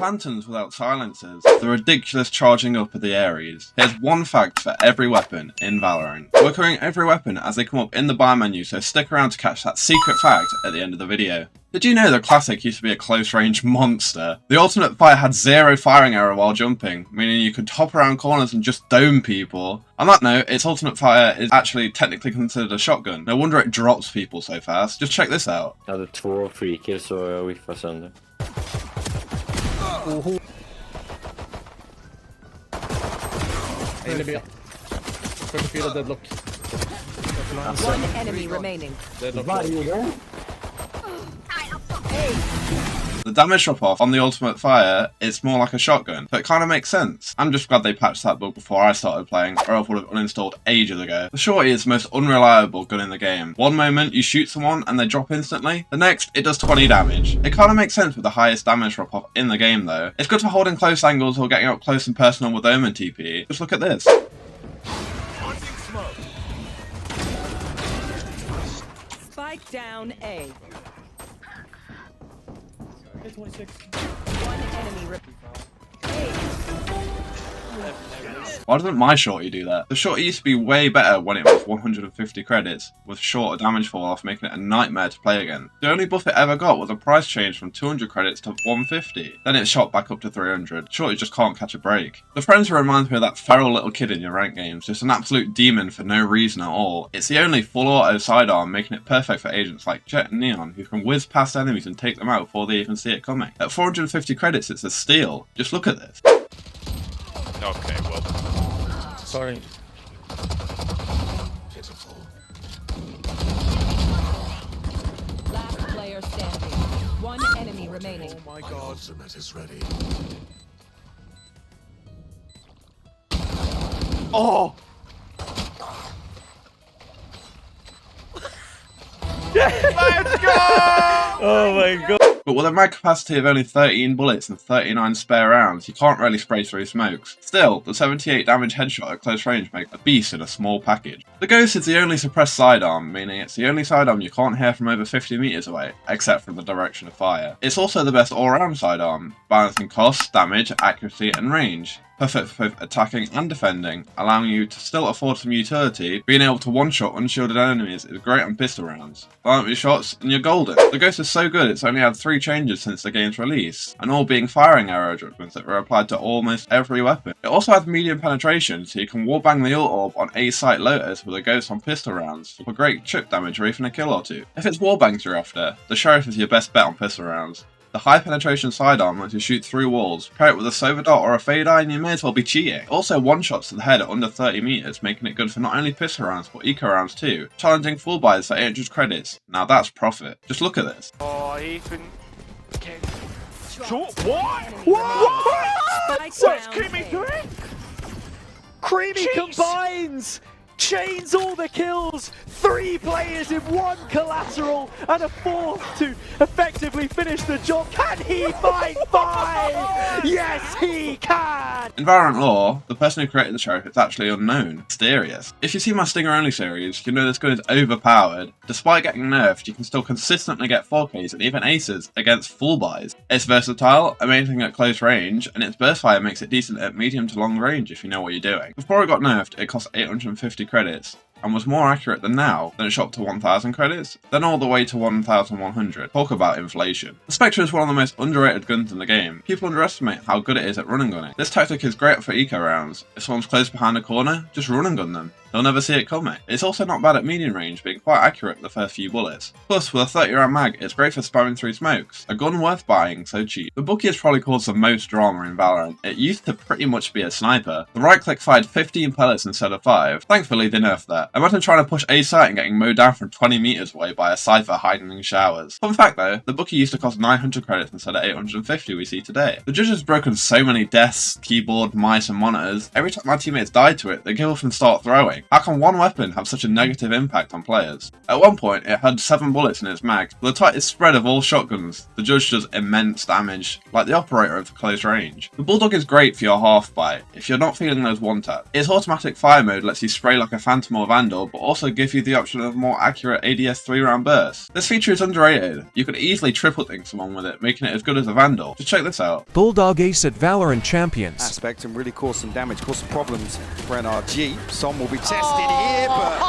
Phantoms without silencers, the ridiculous charging up of the Ares. Here's one fact for every weapon in Valorant. We're covering every weapon as they come up in the buy menu, so stick around to catch that secret fact at the end of the video. Did you know the Classic used to be a close range monster? The Ultimate Fire had zero firing error while jumping, meaning you could hop around corners and just dome people. On that note, its Ultimate Fire is actually technically considered a shotgun. No wonder it drops people so fast. Just check this out. Jag hade 2 free kills så jag whiffade sönder. Deadlock. One enemy remaining. The damage drop-off on the Ultimate Fire is more like a shotgun, so it kind of makes sense. I'm just glad they patched that bug before I started playing, or I would have uninstalled ages ago. The Shorty is the most unreliable gun in the game. One moment you shoot someone and they drop instantly, the next it does 20 damage. It kind of makes sense with the highest damage drop-off in the game though. It's good for holding close angles or getting up close and personal with Omen TP. Just look at this. Spike down A. 26. One enemy remaining. Why doesn't my Shorty do that? The Shorty used to be way better when it was 150 credits, with shorter damage fall off, making it a nightmare to play again. The only buff it ever got was a price change from 200 credits to 150. Then it shot back up to 300. Shorty just can't catch a break. The Frenzy reminds me of that feral little kid in your ranked games, just an absolute demon for no reason at all. It's the only full auto sidearm, making it perfect for agents like Jet and Neon, who can whiz past enemies and take them out before they even see it coming. At 450 credits, it's a steal. Just look at this. Okay, well. Sorry. Last player standing. One enemy remaining. Oh my god. Ultimate is ready. Oh! Let's go! Oh my god. But with a mag capacity of only 13 bullets and 39 spare rounds, you can't really spray through smokes. Still, the 78 damage headshot at close range makes a beast in a small package. The Ghost is the only suppressed sidearm, meaning it's the only sidearm you can't hear from over 50 meters away, except from the direction of fire. It's also the best all-round sidearm, balancing cost, damage, accuracy and range. Perfect for both attacking and defending, allowing you to still afford some utility. Being able to one-shot unshielded enemies is great on pistol rounds. Line up your shots and you're golden. The Ghost is so good it's only had 3 changes since the game's release, and all being firing arrow adjustments that were applied to almost every weapon. It also has medium penetration, so you can wallbang the ult orb on A site Lotus with a Ghost on pistol rounds for great chip damage or even a kill or two. If it's wallbangs you're after, the Sheriff is your best bet on pistol rounds. The high penetration sidearm lets you shoot through walls. Pair it with a Sova Dart or a Fade Eye and you may as well be cheating. Also one-shots to the head at under 30 meters, making it good for not only pistol rounds but eco rounds too. Challenging full buys for 800 credits. Now that's profit. Just look at this. Oh, Ethan. Okay. Short. What? Spike What's down Creamy A. doing? Creamy combines! Chains all the kills! 3 players in 1 collateral and a 4th to effectively finish the job. Can he find 5? Yes, he can! In Valorant lore, the person who created the Sheriff is actually unknown. Mysterious. If you see my Stinger Only series, you know this gun is overpowered. Despite getting nerfed, you can still consistently get 4Ks and even aces against full buys. It's versatile, amazing at close range, and its burst fire makes it decent at medium to long range if you know what you're doing. Before it got nerfed, it cost 850 credits, and was more accurate than now. Then it shot to 1000 credits, then all the way to 1100. Talk about inflation. The Spectre is one of the most underrated guns in the game. People underestimate how good it is at run and gunning. This tactic is great for eco rounds. If someone's close behind a corner, just run and gun them. They'll never see it coming. It's also not bad at medium range, being quite accurate with the first few bullets. Plus, with a 30 round mag, it's great for spamming through smokes. A gun worth buying, so cheap. The Bookie has probably caused the most drama in Valorant. It used to pretty much be a sniper. The right click fired 15 pellets instead of 5. Thankfully, they nerfed that. Imagine trying to push A site and getting mowed down from 20 meters away by a Cypher hiding in showers. Fun fact though, the Bookie used to cost 900 credits instead of 850 we see today. The judge has broken so many desks, keyboard, mice and monitors. Every time my teammates died to it, they give up and start throwing. How can one weapon have such a negative impact on players? At one point, it had 7 bullets in its mag. With the tightest spread of all shotguns, the judge does immense damage, like the operator of the close range. The Bulldog is great for your half bite, if you're not feeling those one tap. Its automatic fire mode lets you spray like a Phantom or Vandal Vandal, but also give you the option of more accurate ADS 3-round bursts. This feature is underrated. You could easily triple think someone with it, making it as good as a Vandal. Just check this out. Bulldog Ace at Valorant Champions. Aspect and really cause some damage, cause some problems for NRG. Some will be tested here, but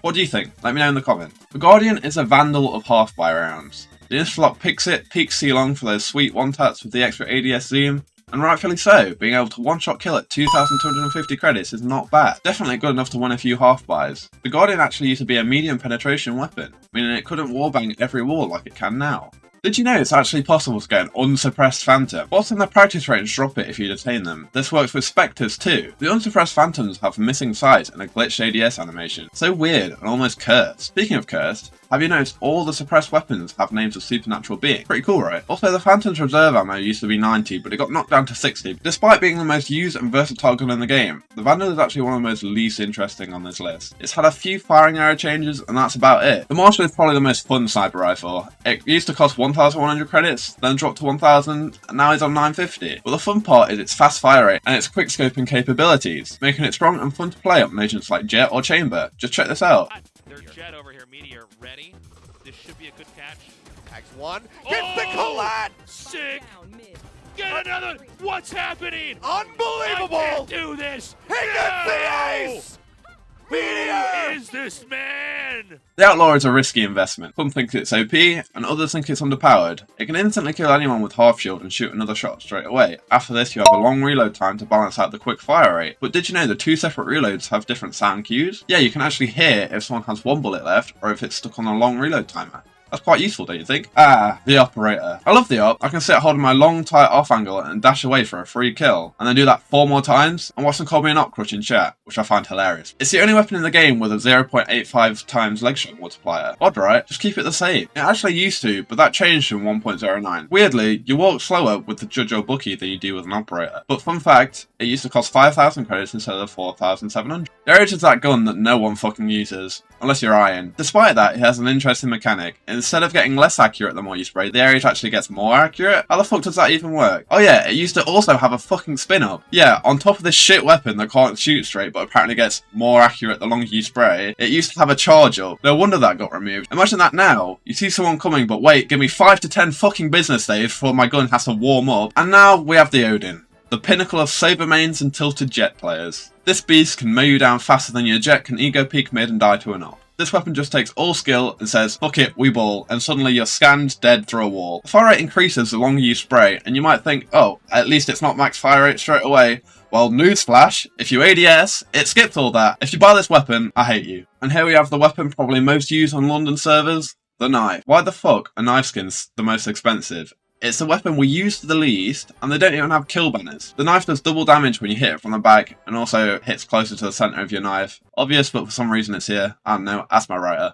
What do you think? Let me know in the comments. The Guardian is a Vandal of half-buy rounds. The Insta-lock picks it, peaks C-long for those sweet one-taps with the extra ADS zoom, and rightfully so. Being able to one-shot kill at 2,250 credits is not bad. Definitely good enough to win a few half-buys. The Guardian actually used to be a medium penetration weapon, meaning it couldn't wallbang every wall like it can now. Did you know it's actually possible to get an unsuppressed Phantom? But in the practice range, drop it if you detain them. This works with Spectres too. The unsuppressed Phantoms have missing sight and a glitched ADS animation. So weird and almost cursed. Speaking of cursed, have you noticed all the suppressed weapons have names of supernatural beings? Pretty cool, right? Also, the Phantom's reserve ammo used to be 90, but it got knocked down to 60. Despite being the most used and versatile gun in the game, the Vandal is actually one of the most least interesting on this list. It's had a few firing arrow changes, and that's about it. The Marshal is probably the most fun sniper rifle. It used to cost 1,100 credits, then dropped to 1,000, and now it's on 950. But the fun part is its fast fire rate and its quick scoping capabilities, making it strong and fun to play on agents like Jet or Chamber. Just check this out. There's Jet over here, Meteor, ready. This should be a good catch. Tags one. Gets the collat! Sick! Down mid. Get another! What's happening? Unbelievable! I can't do this! He gets the ace! Meteor! Who is this man? The Outlaw is a risky investment. Some think it's OP, and others think it's underpowered. It can instantly kill anyone with half shield and shoot another shot straight away. After this, you have a long reload time to balance out the quick fire rate. But did you know the two separate reloads have different sound cues? Yeah, you can actually hear if someone has one bullet left, or if it's stuck on a long reload timer. That's quite useful, don't you think? Ah, the operator. I love the op. I can sit holding my long, tight off angle and dash away for a free kill, and then do that 4 more times, and watch them call me an op crush in chat, which I find hilarious. It's the only weapon in the game with a 0.85 times leg shot multiplier. Odd, right? Just keep it the same. It actually used to, but that changed in 1.09. Weirdly, you walk slower with the judge or bookie than you do with an operator. But fun fact, it used to cost 5,000 credits instead of 4,700. The Arage is that gun that no one fucking uses, unless you're Iron. Despite that, it has an interesting mechanic. Instead of getting less accurate the more you spray, the Arage actually gets more accurate. How the fuck does that even work? Oh yeah, it used to also have a fucking spin up. Yeah, on top of this shit weapon that can't shoot straight but apparently gets more accurate the longer you spray, it used to have a charge up. No wonder that got removed. Imagine that now. You see someone coming, but wait, give me 5 to 10 fucking business days before my gun has to warm up. And now we have the Odin, the pinnacle of saber mains and tilted jet players. This beast can mow you down faster than your jet can ego peek mid and die to an op. This weapon just takes all skill and says, fuck it, we ball, and suddenly you're scanned dead through a wall. The fire rate increases the longer you spray, and you might think, oh, at least it's not max fire rate straight away. Well, newsflash, if you ADS, it skips all that. If you buy this weapon, I hate you. And here we have the weapon probably most used on London servers, the knife. Why the fuck are knife skins the most expensive? It's the weapon we use the least, and they don't even have kill banners. The knife does double damage when you hit it from the back, and also hits closer to the centre of your knife. Obvious, but for some reason it's here. I don't know, ask my writer.